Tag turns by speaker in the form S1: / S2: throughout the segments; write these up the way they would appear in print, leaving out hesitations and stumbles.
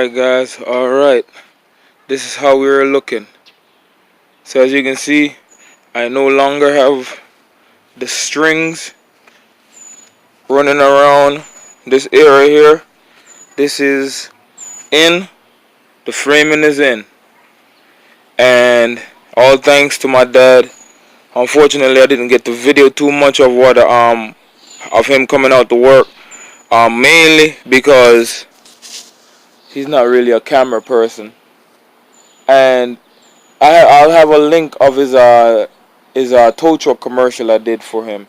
S1: Alright guys, alright. This is how we're looking. So as you can see, I no longer have the strings running around this area here. This is in, the framing is in. And all thanks to my dad. Unfortunately I didn't get to video too much of what of him coming out to work. Mainly because he's not really a camera person. And I'll have a link of his tow truck commercial I did for him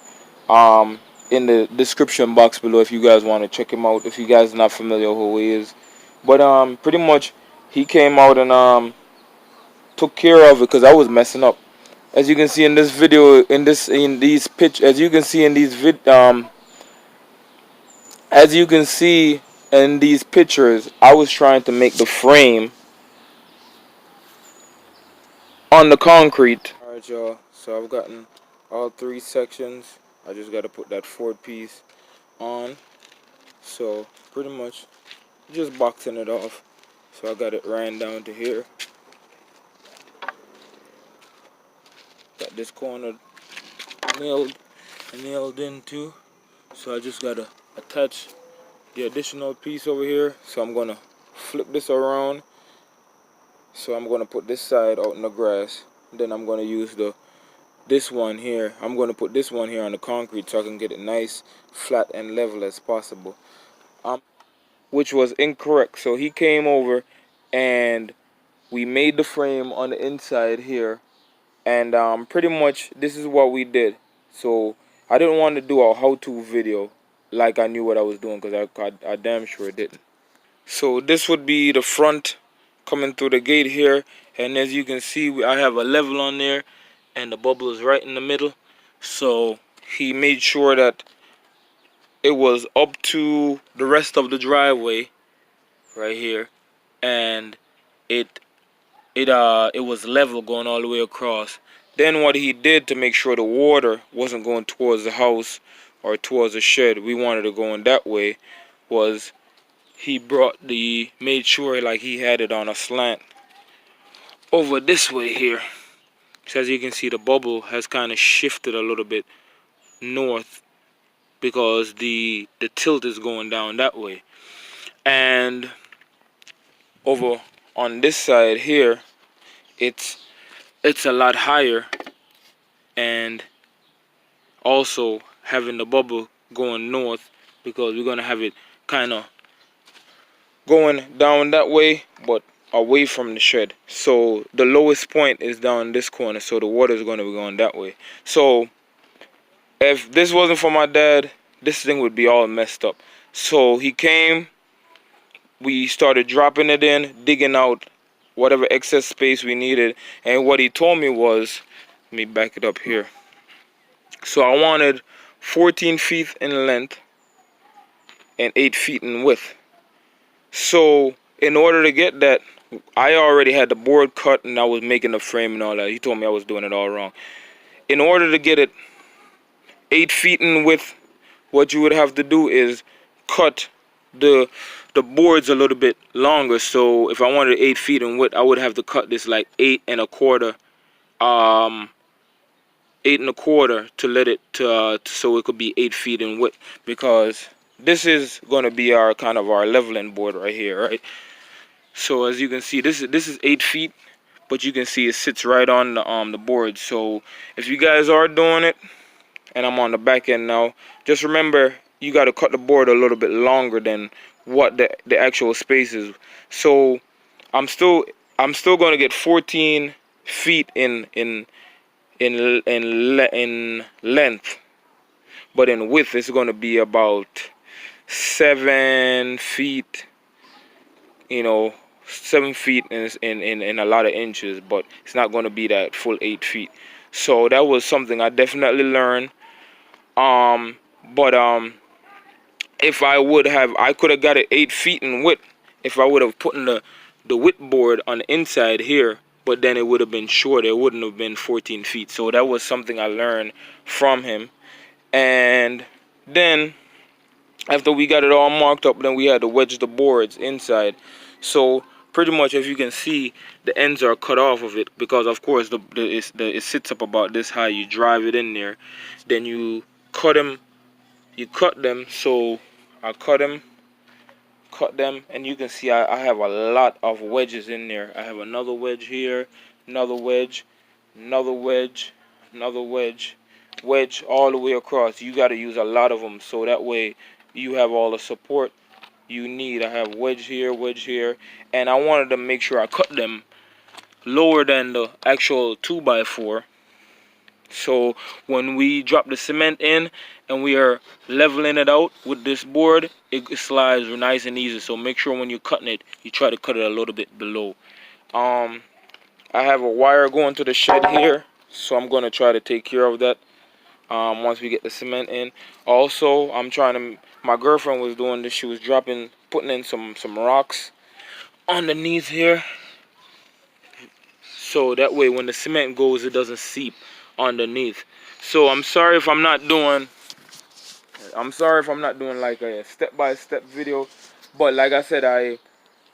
S1: in the description box below if you guys want to check him out, if you guys are not familiar with who he is. But pretty much he came out and took care of it because I was messing up. As you can see in this video, as you can see in these pictures, I was trying to make the frame on the concrete. Alright y'all, so I've gotten all three sections. I just got to put that fourth piece on. So pretty much just boxing it off. So I got it ran down to here. Got this corner nailed in too. So I just got to attach the additional piece over here. So I'm going to flip this around. So I'm going to put this side out in the grass. Then I'm going to use this one here. I'm going to put this one here on the concrete so I can get it nice, flat, and level as possible. Which was incorrect. So he came over and we made the frame on the inside here. And pretty much this is what we did. So I didn't want to do a how-to video like I knew what I was doing because I damn sure didn't. So this would be the front coming through the gate here. And as you can see, I have a level on there. And the bubble is right in the middle. So he made sure that it was up to the rest of the driveway right here, and it was level going all the way across. Then what he did to make sure the water wasn't going towards the house or towards the shed, we wanted it going that way, was he made sure like he had it on a slant over this way here. So as you can see, the bubble has kind of shifted a little bit north because the tilt is going down that way. And over on this side here, it's a lot higher, and also having the bubble going north because we're gonna have it kind of going down that way but away from the shed. So the lowest point is down this corner, so the water is going to be going that way. So if this wasn't for my dad, this thing would be all messed up. So he came, we started dropping it in, digging out whatever excess space we needed. And what he told me was, let me back it up here. So I wanted 14 feet in length and 8 feet in width. So in order to get that, I already had the board cut and I was making the frame and all that. He told me I was doing it all wrong. In order to get it 8 feet in width, what you would have to do is cut the boards a little bit longer. So if I wanted 8 feet in width, I would have to cut this like 8 1/4, 8 1/4 to let it so it could be 8 feet in width, because this is going to be our kind of our leveling board right here, right? So as you can see, this is 8 feet, but you can see it sits right on the board. So if you guys are doing it, and I'm on the back end now, just remember you got to cut the board a little bit longer than what the actual space is. So I'm still going to get 14 feet in length, but in width it's going to be about 7 feet, 7 feet in a lot of inches, but it's not going to be that full 8 feet. So that was something I definitely learned. If I could have got it 8 feet in width if I would have put in the width board on the inside here, but then it would have been shorter. It wouldn't have been 14 feet. So that was something I learned from him. And then after we got it all marked up, then we had to wedge the boards inside. So pretty much, if you can see, the ends are cut off of it because, of course, it sits up about this high. You drive it in there, then you cut them. You cut them. So I cut them, and you can see I have a lot of wedges in there. I have another wedge here, another wedge, another wedge, another wedge all the way across. You got to use a lot of them so that way you have all the support you need. I have wedge here, and I wanted to make sure I cut them lower than the actual 2x4. So when we drop the cement in and we are leveling it out with this board, it slides nice and easy. So make sure when you're cutting it, you try to cut it a little bit below. I have a wire going to the shed here, so I'm going to try to take care of that once we get the cement in. Also, my girlfriend was doing this. She was putting in some rocks underneath here, so that way when the cement goes, it doesn't seep underneath. So I'm sorry if I'm not doing like a step-by-step video, but like I said, I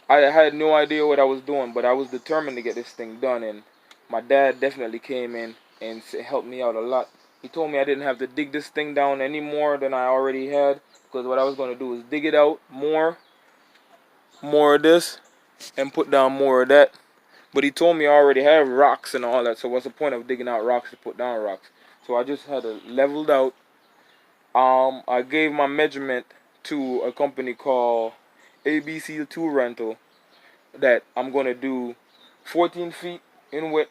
S1: had no idea what I was doing, but I was determined to get this thing done, and my dad definitely came in and helped me out a lot. He told me I didn't have to dig this thing down any more than I already had, because what I was going to do is dig it out more of this and put down more of that. But he told me I already have rocks and all that, so what's the point of digging out rocks to put down rocks? So I just had it leveled out. I gave my measurement to a company called ABC2 Rental that I'm going to do 14 feet in width,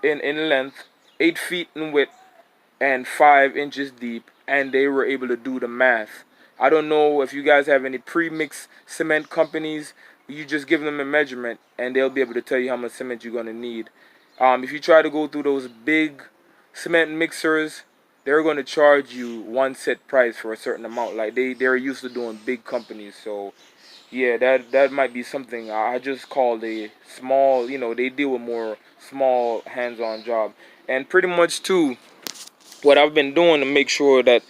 S1: in length, 8 feet in width, and 5 inches deep, and they were able to do the math. I don't know if you guys have any premix cement companies. You just give them a measurement and they'll be able to tell you how much cement you're going to need. If you try to go through those big cement mixers, they're going to charge you one set price for a certain amount. Like they're used to doing big companies. So yeah, that might be something. I just called a small, they deal with more small hands-on job. And pretty much too, what I've been doing to make sure that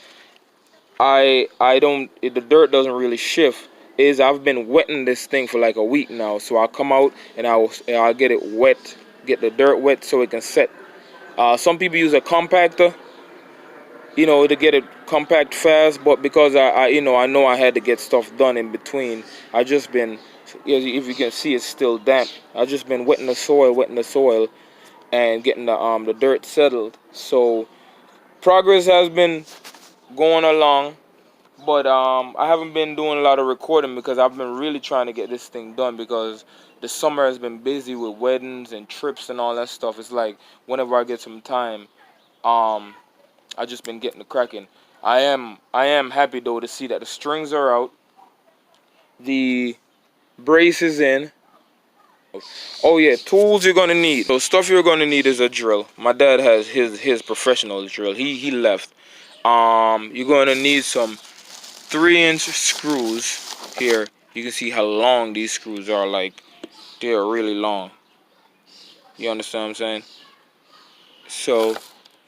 S1: the dirt doesn't really shift is I've been wetting this thing for like a week now. So I'll come out and I'll get it wet, get the dirt wet so it can set. Some people use a compactor, to get it compact fast, but because I know I had to get stuff done in between, I just been, if you can see, it's still damp. I just been wetting the soil and getting the dirt settled. So progress has been going along, but I haven't been doing a lot of recording because I've been really trying to get this thing done, because the summer has been busy with weddings and trips and all that stuff. It's like whenever I get some time, I just been getting the cracking. I am happy though to see that the strings are out, the brace is in. Oh yeah, tools you're gonna need. So stuff you're gonna need is a drill. My dad has his professional drill. He left. You're gonna need some 3-inch screws here. You can see how long these screws are. Like, they're really long. You understand what I'm saying? So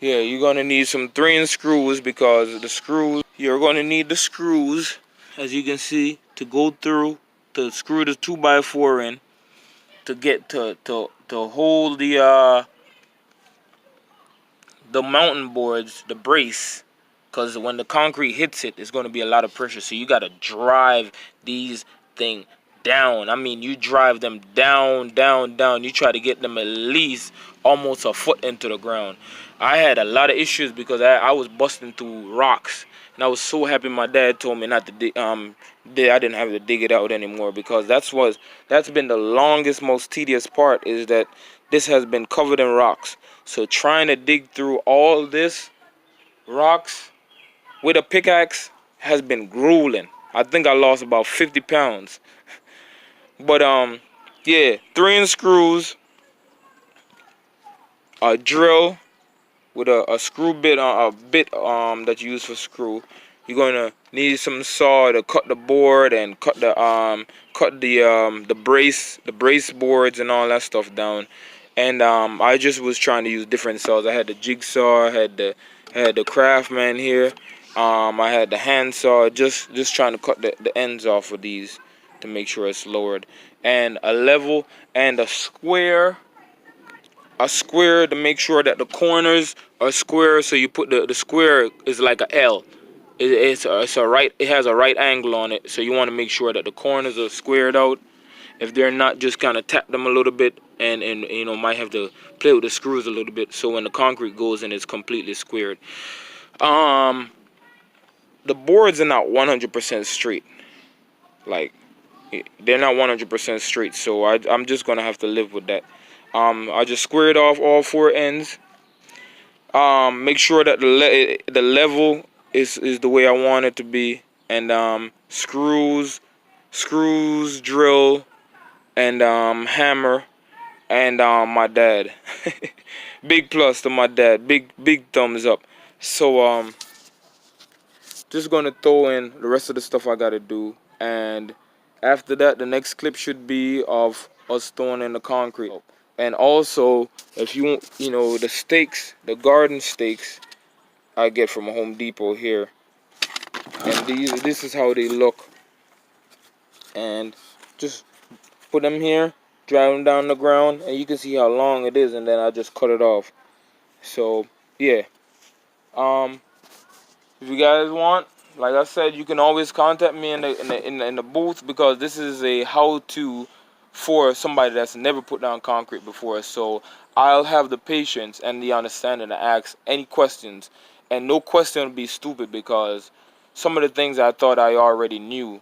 S1: yeah, you're gonna need some 3-inch screws, because you're gonna need the screws, as you can see, to go through to screw the 2x4 in, to get to hold the mountain boards, the brace, because when the concrete hits it, it's going to be a lot of pressure. So you got to drive these things down. I mean, you drive them down. You try to get them at least almost a foot into the ground. I had a lot of issues because I was busting through rocks, and I was so happy my dad told me not to dig. I didn't have to dig it out anymore, because that's been the longest, most tedious part, is that this has been covered in rocks. So trying to dig through all this rocks with a pickaxe has been grueling. I think I lost about 50 pounds. But yeah, 3-inch screws, a drill with a screw bit, a bit that you use for screw. You're gonna need some saw to cut the board and cut the brace boards and all that stuff down. And I just was trying to use different saws. I had the jigsaw, I had the Craftsman here. I had the hand saw, just trying to cut the ends off of these to make sure it's lowered, and a level and a square to make sure that the corners are square. So you put the square is like a L. It's a right. It has a right angle on it. So you want to make sure that the corners are squared out. If they're not, just kind of tap them a little bit, and you know, might have to play with the screws a little bit. So when the concrete goes in, it's completely squared. The boards are not 100% straight. Like, they're not 100% straight. So I'm just gonna have to live with that. I just squared off all four ends. Make sure that the level is the way I want it to be, and screws, drill, and hammer, and my dad. Big plus to my dad. Big thumbs up. So just gonna throw in the rest of the stuff I gotta do, and after that, the next clip should be of us throwing in the concrete. And also, if you know, the stakes, the garden stakes I get from Home Depot here, and this is how they look, and just put them here, drive them down the ground, and you can see how long it is, and then I just cut it off. So yeah, if you guys want, like I said, you can always contact me in the booth, because this is a how-to for somebody that's never put down concrete before. So I'll have the patience and the understanding to ask any questions, and no question will be stupid, because some of the things I thought I already knew,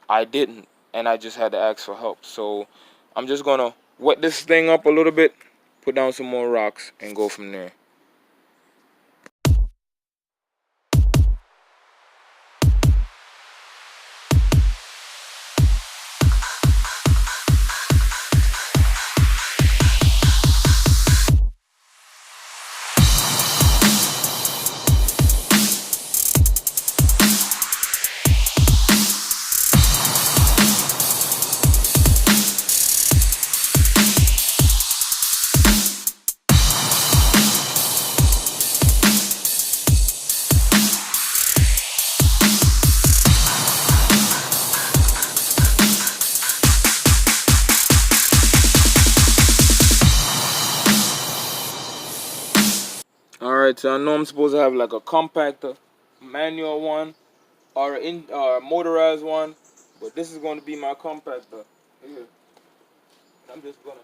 S1: I didn't, and I just had to ask for help. So I'm just gonna wet this thing up a little bit, put down some more rocks, and go from there. Alright, so I know I'm supposed to have like a compactor, manual one, or a motorized one, but this is going to be my compactor. Here. I'm just gonna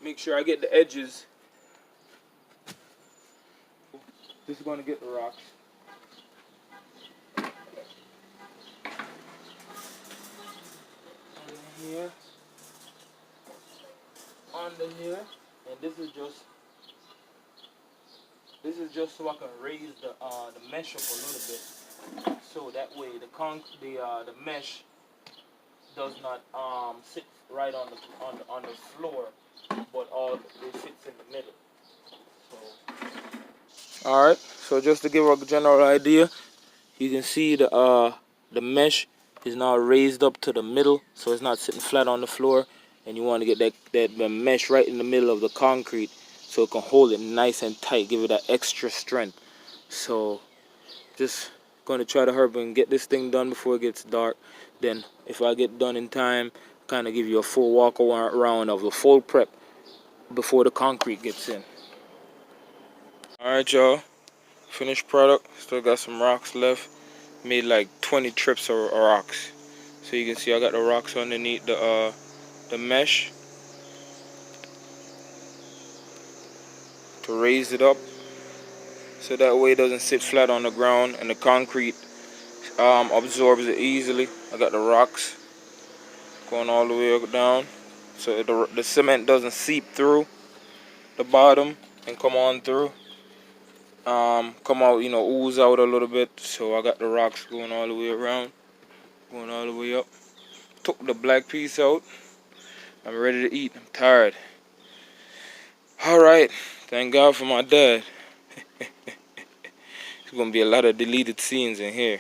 S1: make sure I get the edges. This is going to get the rocks. Here, under here, and this is just so I can raise the mesh up a little bit, so that way the mesh does not sit right on the floor, but it sits in the middle. So, all right. So just to give a general idea, you can see the mesh is now raised up to the middle, so it's not sitting flat on the floor. And you want to get that mesh right in the middle of the concrete, so it can hold it nice and tight, give it that extra strength. So just going to try to hurry and get this thing done before it gets dark. Then if I get done in time, kind of give you a full walk around of the full prep before the concrete gets in. Alright y'all, finished product. Still got some rocks left. Made like 20 trips of rocks. So you can see I got the rocks underneath the mesh to raise it up, so that way it doesn't sit flat on the ground and the concrete absorbs it easily. I got the rocks going all the way down, so the cement doesn't seep through the bottom and come on through. Come out, you know, ooze out a little bit. So I got the rocks going all the way around, going all the way up. Took the black piece out. I'm ready to eat. I'm tired. Alright, thank God for my dad. There's gonna be a lot of deleted scenes in here.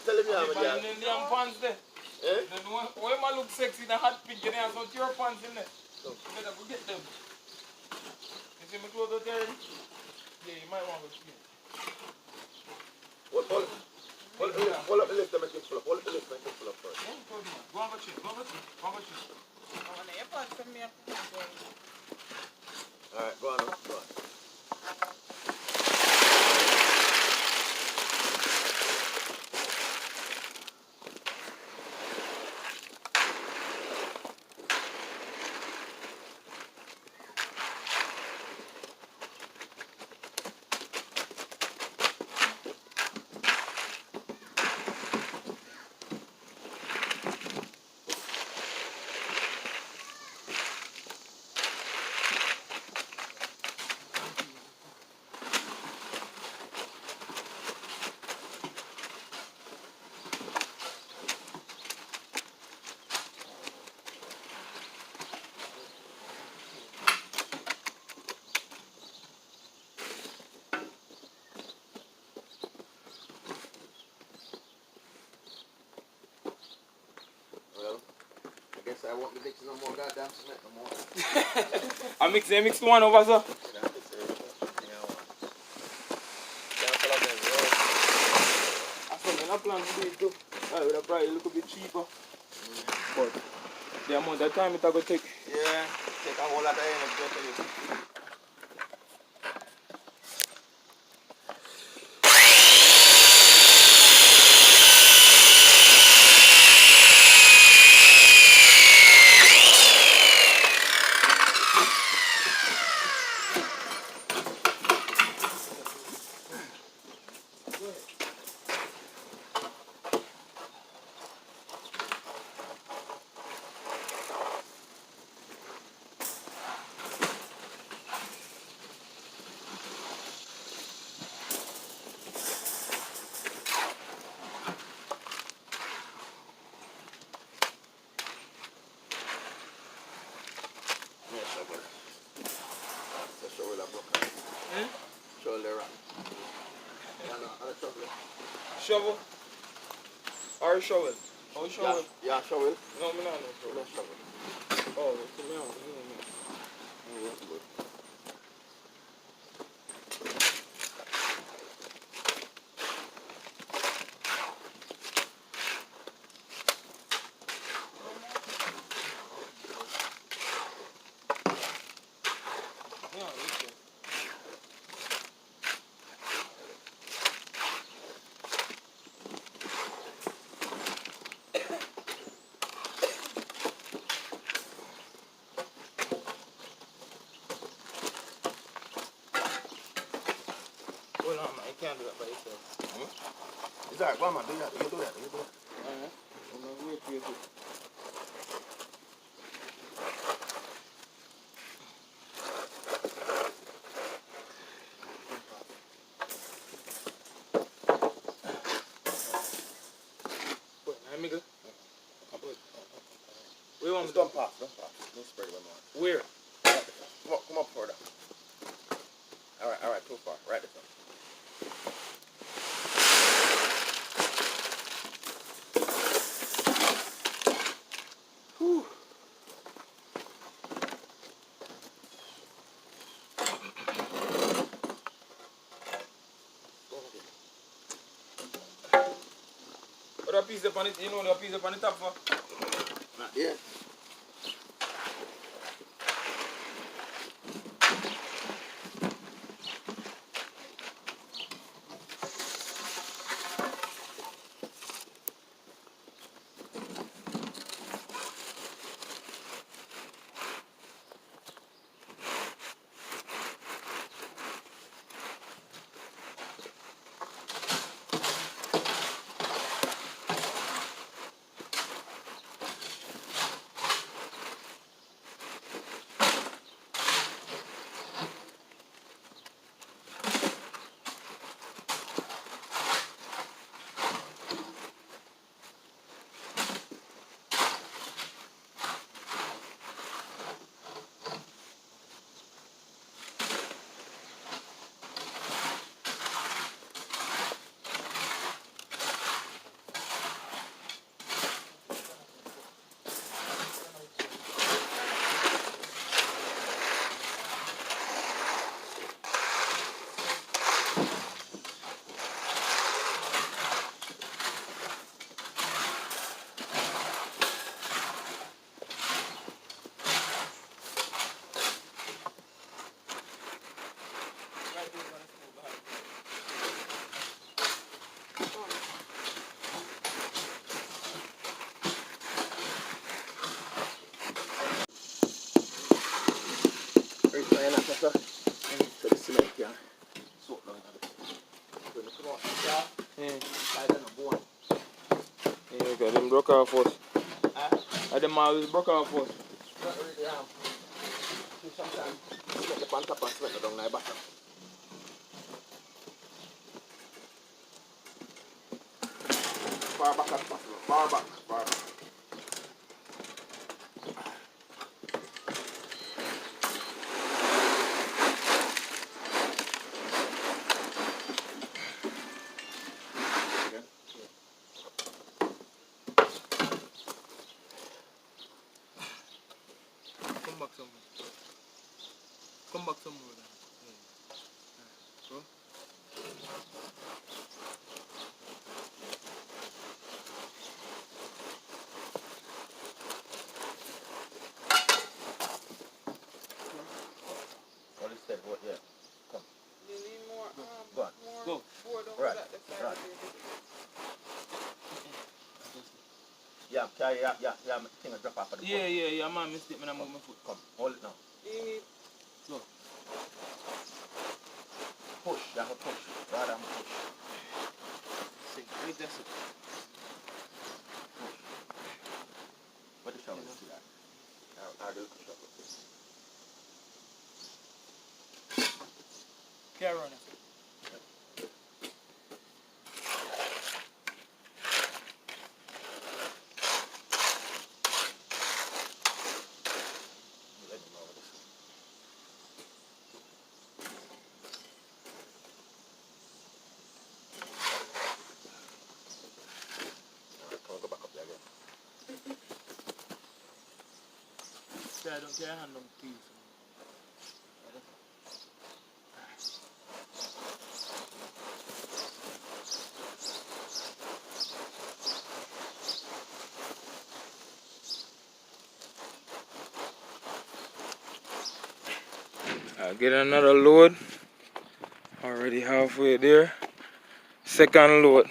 S2: Tell him you have a pants there. Eh? Why am I look sexy in a hot pink and there's not your pants in there? So, you better go get them. You see my clothes out there? Yeah, you might want to see it. Hold up the lift and make it full up. Hold up the lift and make it full up first. Yeah, go on, go check. Go on, your pants from me. Alright, go on. I won't be mixing no more goddamn cement no more.
S1: I mixed one over, sir. I plan to do it too. That would have probably look a bit cheaper. But the amount of time it will take.
S2: Yeah, take a whole lot of energy.
S1: Shovel? Or shovel? Oh, shovel?
S2: Yeah, shovel.
S1: No, I'm not shovel. Oh, it's a mouse. Oh, that's good.
S2: Hold on, man. You can't do that by yourself.
S3: It's alright, go on, man. Do that. You do that.
S2: Alright. I'm going to wait for you to... Wait, let me go. Where you want me to
S3: Don't pass. Don't spread it one more.
S2: Where?
S3: Come up further. Alright, too far. Right this one.
S2: Whew. What a piece up on it? You know what a piece up on the top for?
S3: Not yet. Are you trying that, sir? So the cement can soak down a bit. When you come out the car, side on the bone.
S2: Yeah, because them broke off first.
S3: Huh?
S2: Them always broke off first.
S3: Not really, sometimes cement the pan top and cement down the bottom. Far back as possible. Far back.
S2: Come back some more then. Go.
S3: What is that? What? Yeah. Come.
S4: You need more,
S3: Go on.
S2: Go.
S4: board over
S3: Right.
S4: at the side
S3: Right.
S4: of it.
S3: Yeah, thing a drop off of the
S2: Yeah, man, mistake me, I move my foot.
S3: Come, hold it now.
S4: You need,
S2: Go.
S3: Push, you have to push. Rather than push.
S2: Sing. Wait, that's it.
S3: Push. What the shovel is that? I'll do the shovel.
S2: Carry on it.
S3: Let me know what this is. Alright, come on, go back up there again.
S2: See, I don't care hand on the piece. I'll get another load. Already halfway there. Second load.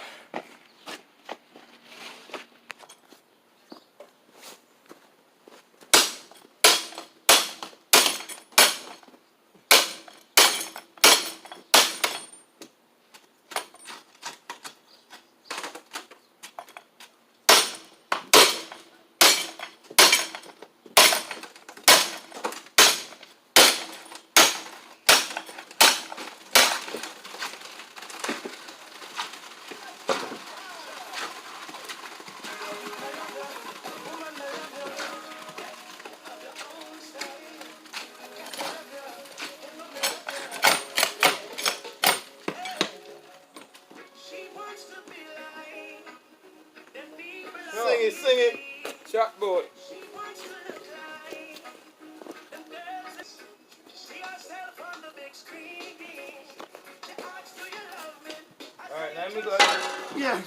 S3: me singing.
S1: Chat boy. Alright, let me go ahead.
S3: Yeah.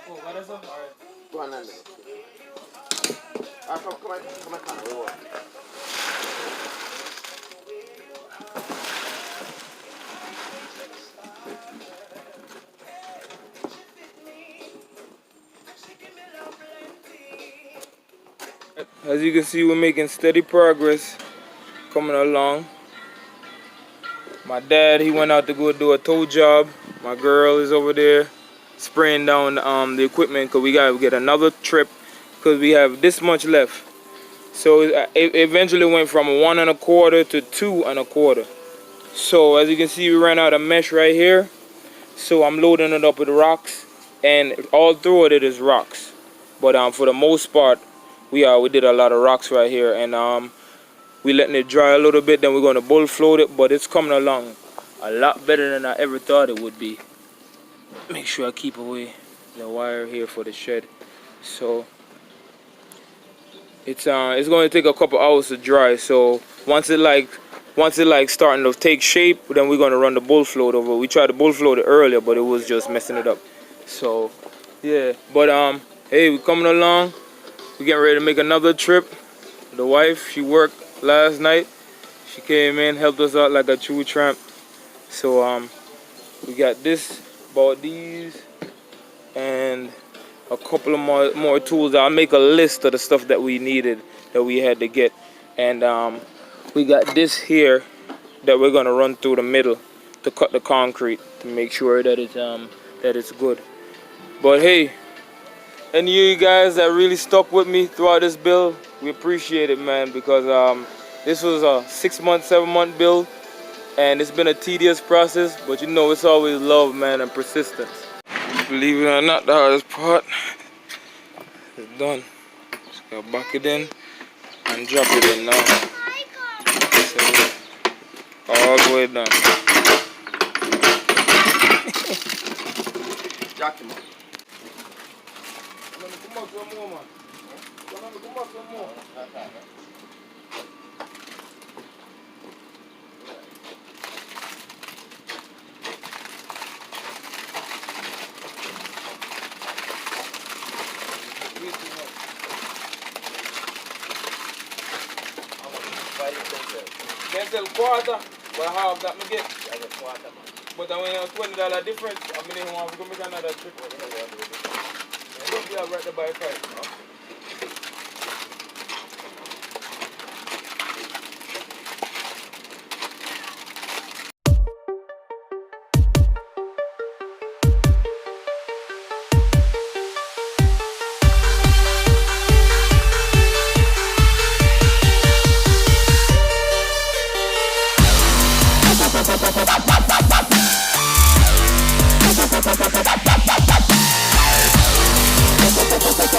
S1: Oh, what is up? Alright.
S3: Go on and come on.
S1: As you can see, we're making steady progress coming along. My dad, he went out to go do a tow job. My girl is over there spraying down the equipment because we gotta get another trip because we have this much left. So it eventually went from 1 1/4 to 2 1/4. So as you can see, we ran out of mesh right here. So I'm loading it up with rocks, and all through it is rocks. But for the most part, we did a lot of rocks right here, and we letting it dry a little bit. Then we're going to bull float it, but it's coming along a lot better than I ever thought it would be. Make sure I keep away the wire here for the shed. So it's going to take a couple hours to dry. So once it starting to take shape, then we're going to run the bull float over. We tried to bull float it earlier, but it was just messing it up. So yeah, but hey, we're coming along. We're getting ready to make another trip. The wife, she worked last night. She came in, helped us out like a true tramp. So we got this, bought these, and a couple of more tools. I'll make a list of the stuff that we needed, that we had to get. And we got this here that we're gonna run through the middle to cut the concrete to make sure that it's good. But hey, any of you guys that really stuck with me throughout this build, we appreciate it, man, because this was a 6-month, 7-month build, and it's been a tedious process, but you know it's always love, man, and persistence. Believe it or not, the hardest part is done. Just gotta back it in and drop it in now. So, all the way done.
S3: Jack him up.
S1: Come up some more, man. Come up some more. Can't tell quarter, but half that me get.
S3: I get quarter, man.
S1: But I mean, $20 difference. I mean, if we go make another trip, I don't be right to buy 5, no?
S4: We'll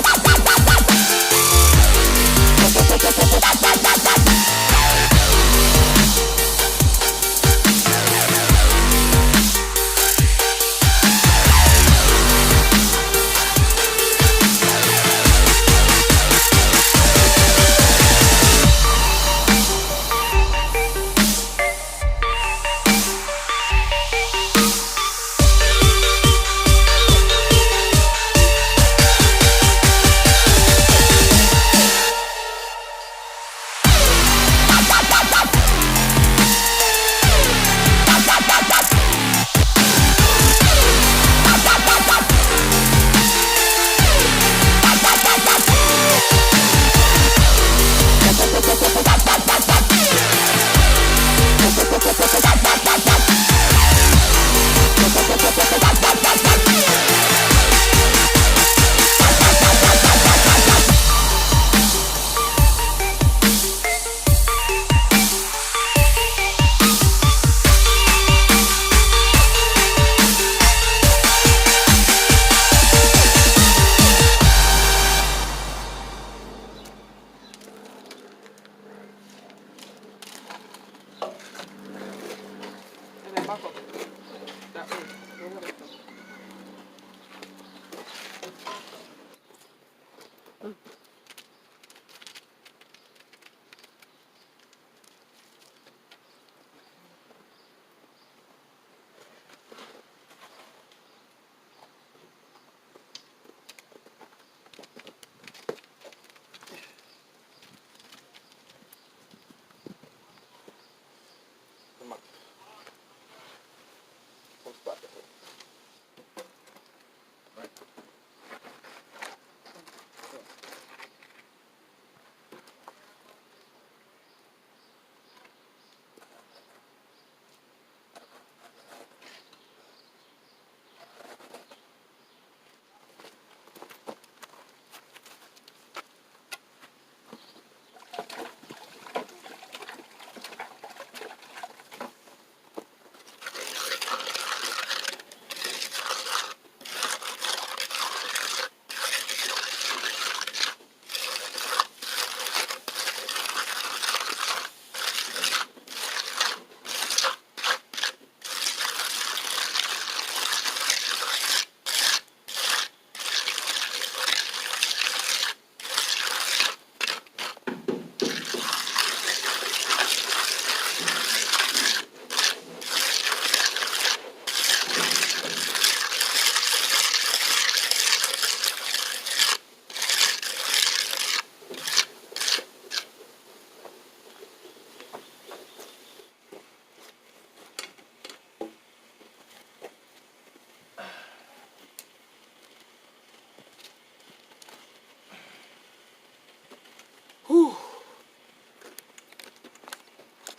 S4: be right back.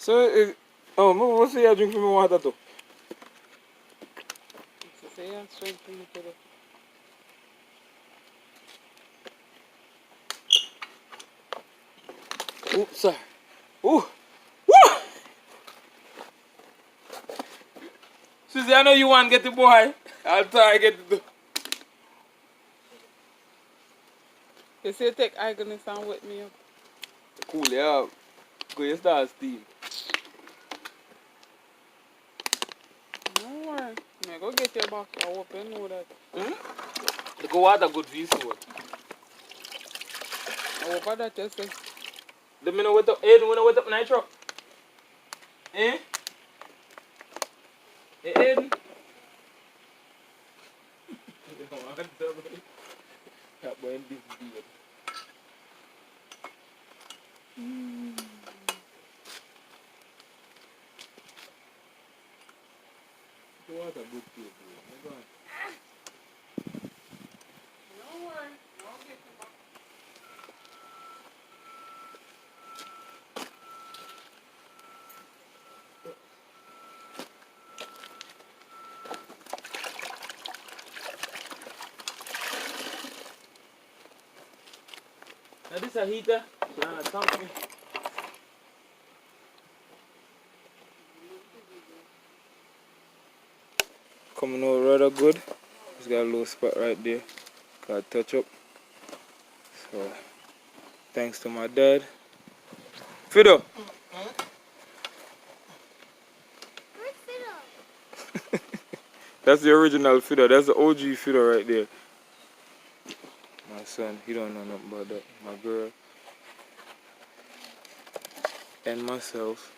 S1: So, what's the drink for me water too? Oops, sorry. Ooh. Woo! Susie, I know you want to get the boy. I'll try to get the.
S4: You say take agony and wet me up.
S1: Cool, yeah. Go, you start steam.
S4: No worry. I go get your back. I hope you know that.
S1: The go water good for you, so.
S4: I hope that you say.
S1: The minute wet up, Aiden, when I wet up nitro. Eh? Hey, Aiden. That boy in this beard. What a good kid, bro.
S4: No worry. I'll get you back.
S1: Now this a heater. Nah, tank me. Coming out rather good. It's got a little spot right there. Got to touch up. So, thanks to my dad. Fido. That's the original Fido. That's the OG Fido right there. My son, he don't know nothing about that. My girl. And myself.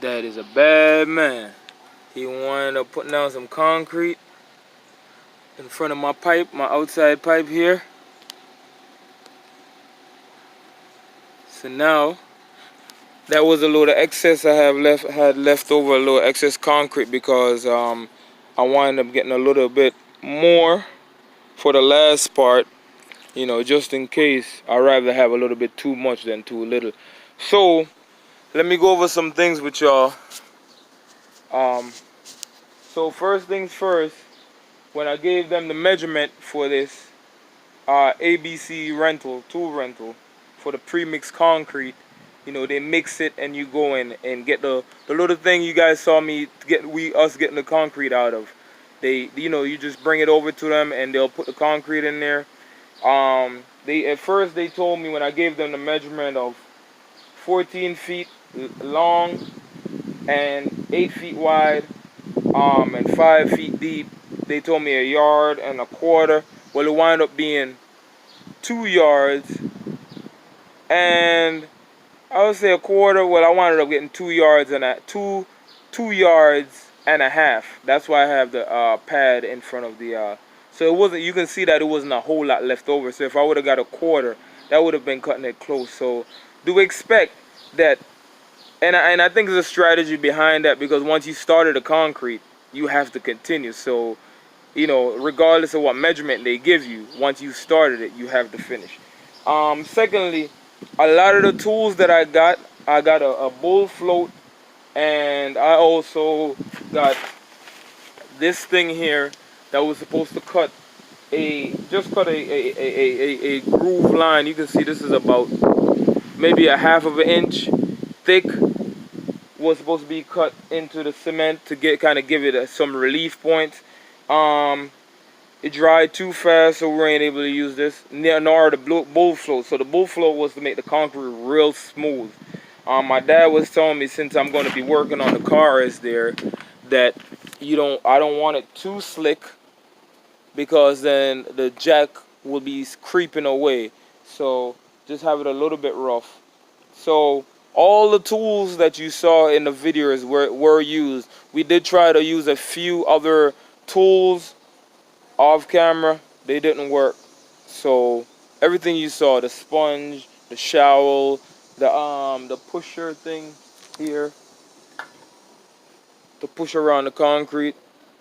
S1: Dad is a bad man. He wound up putting down some concrete in front of my pipe, my outside pipe here. So now, that was a load of excess I had left over, a little excess concrete, because I wound up getting a little bit more for the last part, you know, just in case. I'd rather have a little bit too much than too little. So, let me go over some things with y'all. So first things first, when I gave them the measurement for this ABC rental, tool rental, for the premix concrete, you know, they mix it and you go in and get the little thing you guys saw me us getting the concrete out of. They, you know, you just bring it over to them and they'll put the concrete in there. At first they told me, when I gave them the measurement of 14 feet long and 8 feet wide, and 5 feet deep, they told me 1.25 yards. Well, it wound up being 2 yards, and I would say 1/4. Well, I wound up getting 2 yards and 2.5 yards. That's why I have the pad in front of the. So it wasn't. You can see that it wasn't a whole lot left over. So if I would have got 1/4, that would have been cutting it close. So do expect that. And I think there's a strategy behind that, because once you started the concrete, you have to continue. So, you know, regardless of what measurement they give you, once you started it, you have to finish. Secondly, a lot of the tools that I got a bull float, and I also got this thing here that was supposed to cut a groove line. You can see this is about maybe 1/2 inch thick. Was supposed to be cut into the cement to kind of give it some relief points. It dried too fast, so we weren't able to use this. Nor the bull float. So the bull float was to make the concrete real smooth. My dad was telling me, since I'm going to be working on the cars there, that I don't want it too slick, because then the jack will be creeping away. So just have it a little bit rough. So all the tools that you saw in the videos were used. We did try to use a few other tools off camera. They didn't work. So everything you saw, the sponge, the shovel, the pusher thing here to push around the concrete,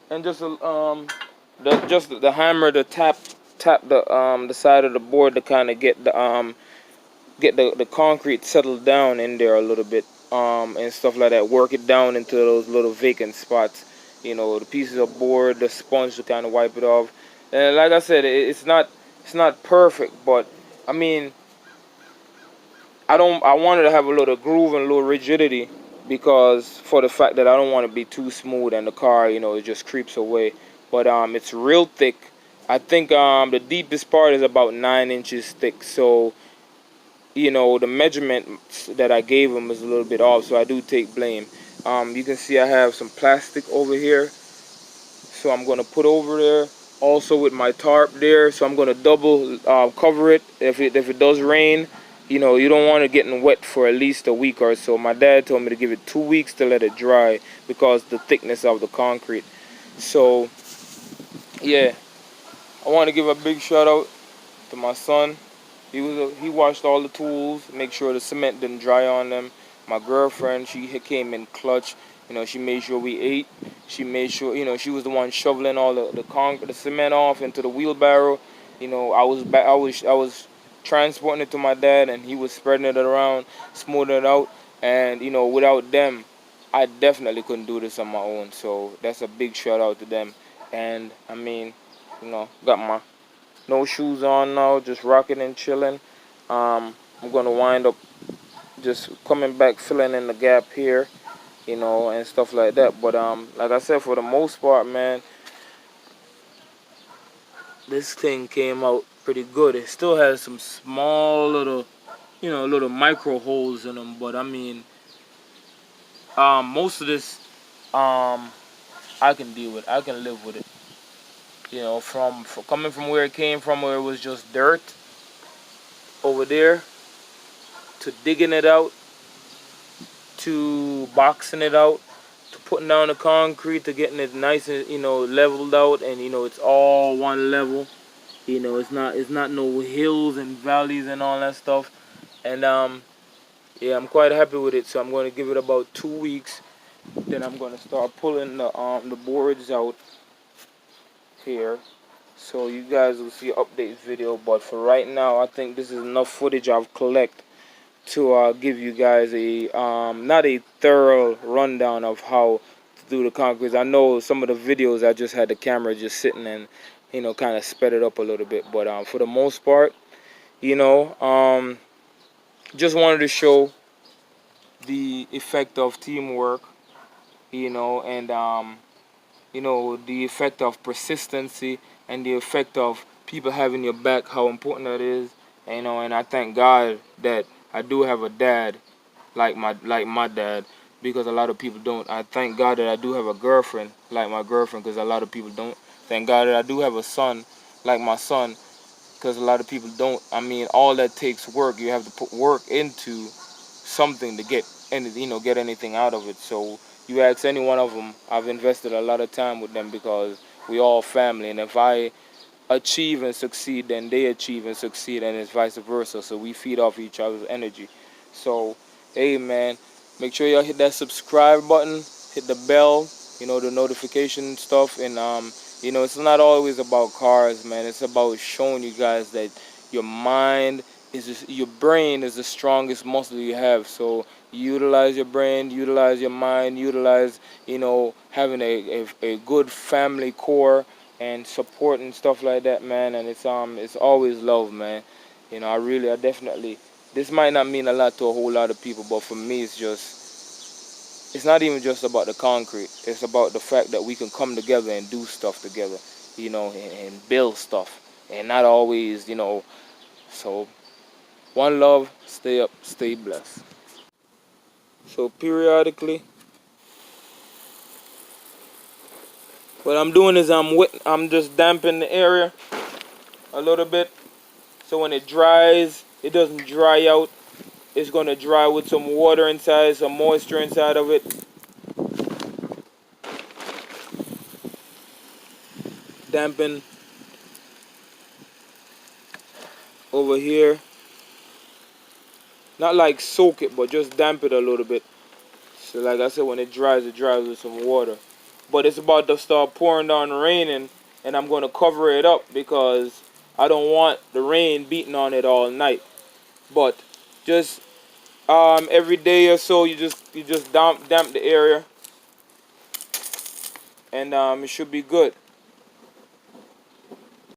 S1: and just the hammer to tap the side of the board to kind of get the get the concrete settled down in there a little bit, and stuff like that. Work it down into those little vacant spots. You know, the pieces of board, the sponge to kind of wipe it off. And like I said, it's not perfect, but I mean, I wanted to have a little groove and a little rigidity, because for the fact that I don't want to be too smooth and the car, you know, it just creeps away. But it's real thick. I think the deepest part is about 9 inches thick. So, you know, the measurement that I gave him is a little bit off, so I do take blame. You can see I have some plastic over here, so I'm gonna put over there. Also with my tarp there, so I'm gonna double cover it. If it does rain, you know, you don't want it getting wet for at least a week or so. My dad told me to give it 2 weeks to let it dry because the thickness of the concrete. So yeah, I want to give a big shout out to my son. He washed all the tools, make sure the cement didn't dry on them. My girlfriend, she came in clutch. You know, she made sure we ate. She made sure, you know, she was the one shoveling all the cement off into the wheelbarrow. You know, I was transporting it to my dad, and he was spreading it around, smoothing it out. And you know, without them, I definitely couldn't do this on my own. So that's a big shout out to them. And I mean, you know, got my no shoes on now, just rocking and chilling. I'm gonna wind up just coming back, filling in the gap here, you know, and stuff like that. But like I said, for the most part, man, this thing came out pretty good. It still has some small little, you know, little micro holes in them, but I mean, most of this, I can deal with. I can live with it. You know, from coming from where it came from, where it was just dirt over there, to digging it out, to boxing it out, to putting down the concrete, to getting it nice and, you know, leveled out, and you know, it's all one level. You know, it's not no hills and valleys and all that stuff. And yeah, I'm quite happy with it. So I'm going to give it about 2 weeks. Then I'm going to start pulling the boards out here, so you guys will see an update video. But for right now, I think this is enough footage I've collected to give you guys a not a thorough rundown of how to do the concrete. I know some of the videos I just had the camera just sitting and, you know, kind of sped it up a little bit, but for the most part, you know, just wanted to show the effect of teamwork, you know, and you know, the effect of persistency and the effect of people having your back, how important that is. And, you know, and I thank God that I do have a dad like my dad, because a lot of people don't. I thank God that I do have a girlfriend like my girlfriend, because a lot of people don't. Thank God that I do have a son like my son, because a lot of people don't. I mean, all that takes work. You have to put work into something to get get anything out of it. So you ask any one of them, I've invested a lot of time with them, because we all family. And if I achieve and succeed, then they achieve and succeed, and it's vice versa. So we feed off each other's energy. So hey man, make sure y'all hit that subscribe button, hit the bell, you know, the notification stuff. And you know, it's not always about cars, man. It's about showing you guys that your mind is just, your brain is the strongest muscle you have. So utilize your brain, utilize your mind, utilize, you know, having a good family core and support and stuff like that, man. And it's always love, man. You know, I definitely, this might not mean a lot to a whole lot of people, but for me, it's not even just about the concrete. It's about the fact that we can come together and do stuff together, you know, and build stuff, and not always, you know. So one love, stay up, stay blessed. So periodically, what I'm doing is I'm just damping the area a little bit, so when it dries, it doesn't dry out. It's gonna dry with some water inside, some moisture inside of it. Dampen over here. Not like soak it, but just damp it a little bit. So like I said, when it dries with some water. But it's about to start pouring down raining, and I'm gonna cover it up because I don't want the rain beating on it all night. But Just every day or so, you just damp the area, and it should be good.